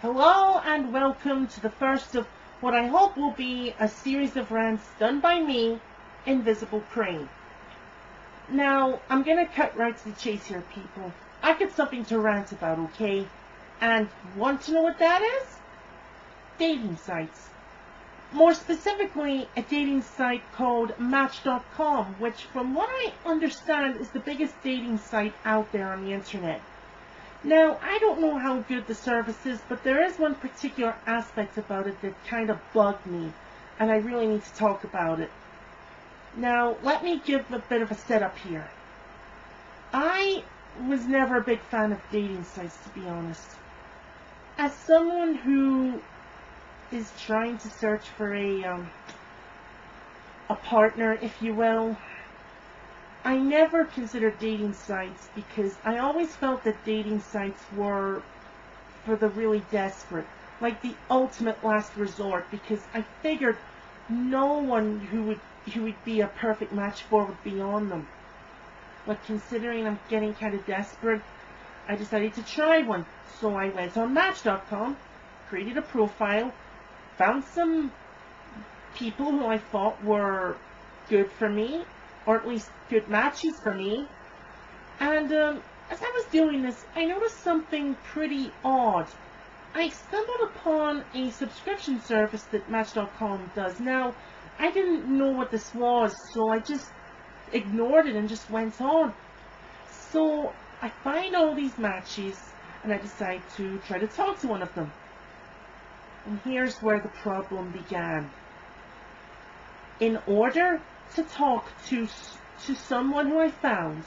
Hello and welcome to the first of what I hope will be a series of rants done by me, Invisible Crane. Now, I'm going to cut right to the chase here, people. I've got something to rant about, okay? And want to know what that is? Dating sites. More specifically, a dating site called Match.com, which from what I understand is the biggest dating site out there on the internet. Now, I don't know how good the service is, but there is one particular aspect about it that kind of bugged me, and I really need to talk about it. Now, let me give a bit of a setup here. I was never a big fan of dating sites, to be honest. As someone who is trying to search for a partner, if you will, I never considered dating sites because I always felt that dating sites were for the really desperate, like the ultimate last resort, because I figured no one who would be a perfect match for would be on them. But considering I'm getting kind of desperate, I decided to try one. So I went on Match.com, created a profile, found some people who I thought were good for me, or at least good matches for me. And as I was doing this, I noticed something pretty odd. I stumbled upon a subscription service that Match.com does. Now, I didn't know what this was, so I just ignored it and just went on. So I find all these matches, and I decide to try to talk to one of them. And here's where the problem began. In order to talk to someone who I found,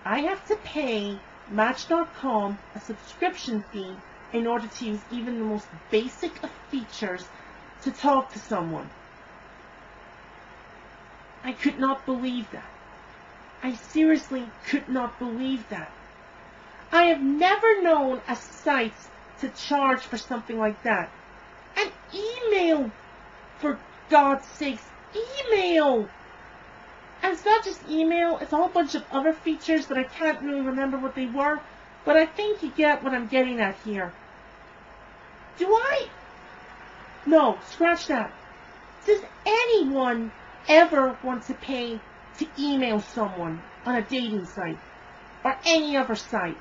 I have to pay Match.com a subscription fee in order to use even the most basic of features to talk to someone. I could not believe that. I seriously could not believe that. I have never known a site to charge for something like that. An email, for God's sakes, email! And it's not just email, it's a whole bunch of other features, but I can't really remember what they were. But I think you get what I'm getting at here. No, scratch that. Does anyone ever want to pay to email someone on a dating site? Or any other site?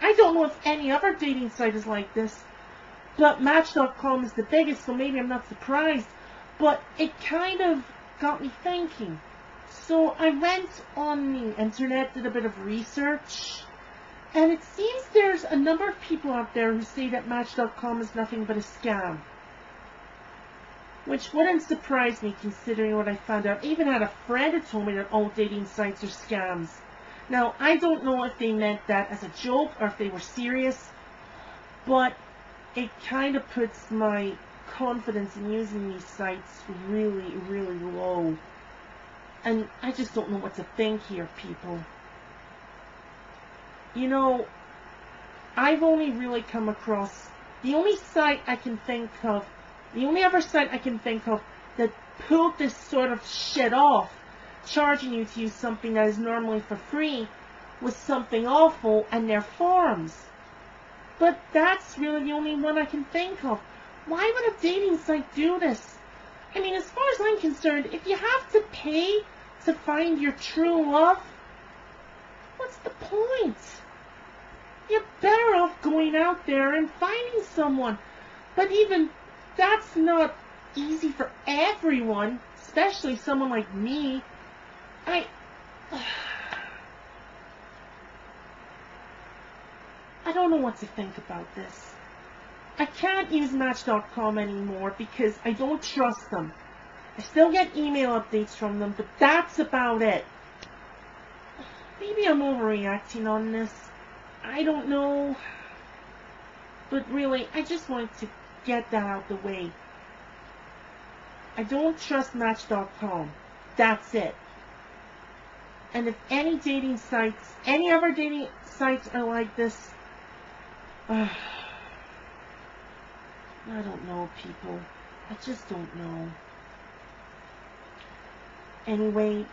I don't know if any other dating site is like this. But Match.com is the biggest, so maybe I'm not surprised. But it kind of got me thinking. So I went on the internet, did a bit of research, and it seems there's a number of people out there who say that Match.com is nothing but a scam. Which wouldn't surprise me considering what I found out. I even had a friend who told me that all dating sites are scams. Now, I don't know if they meant that as a joke or if they were serious, but it kind of puts my confidence in using these sites really, really low. And I just don't know what to think here, people. You know, I've only really come across, the only site I can think of, the only other site I can think of that pulled this sort of shit off, charging you to use something that is normally for free, was Something Awful and their forums. But that's really the only one I can think of. Why would a dating site do this? I mean, as far as I'm concerned, if you have to pay to find your true love, what's the point? You're better off going out there and finding someone. But even that's not easy for everyone, especially someone like me. I don't know what to think about this. I can't use Match.com anymore because I don't trust them. I still get email updates from them, but that's about it. Maybe I'm overreacting on this. I don't know. But really, I just wanted to get that out the way. I don't trust Match.com. That's it. And if any dating sites, any other dating sites are like this, I don't know, people. I just don't know. Anyway,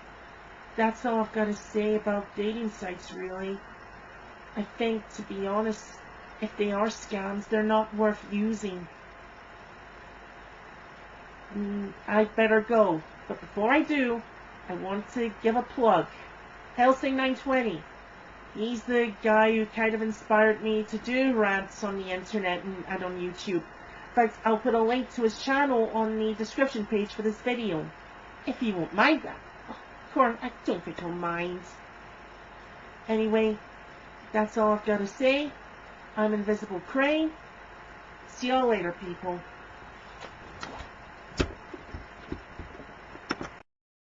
that's all I've got to say about dating sites, really. I think, to be honest, If they are scams, they're not worth using. I'd better go. But before I do, I want to give a plug. Helsing920. He's the guy who kind of inspired me to do rants on the internet and on YouTube. In fact, I'll put a link to his channel on the description page for this video. If you won't mind that. Oh, Corn, I don't think he'll mind. Anyway, that's all I've got to say. I'm Invisible Crane. See y'all later, people.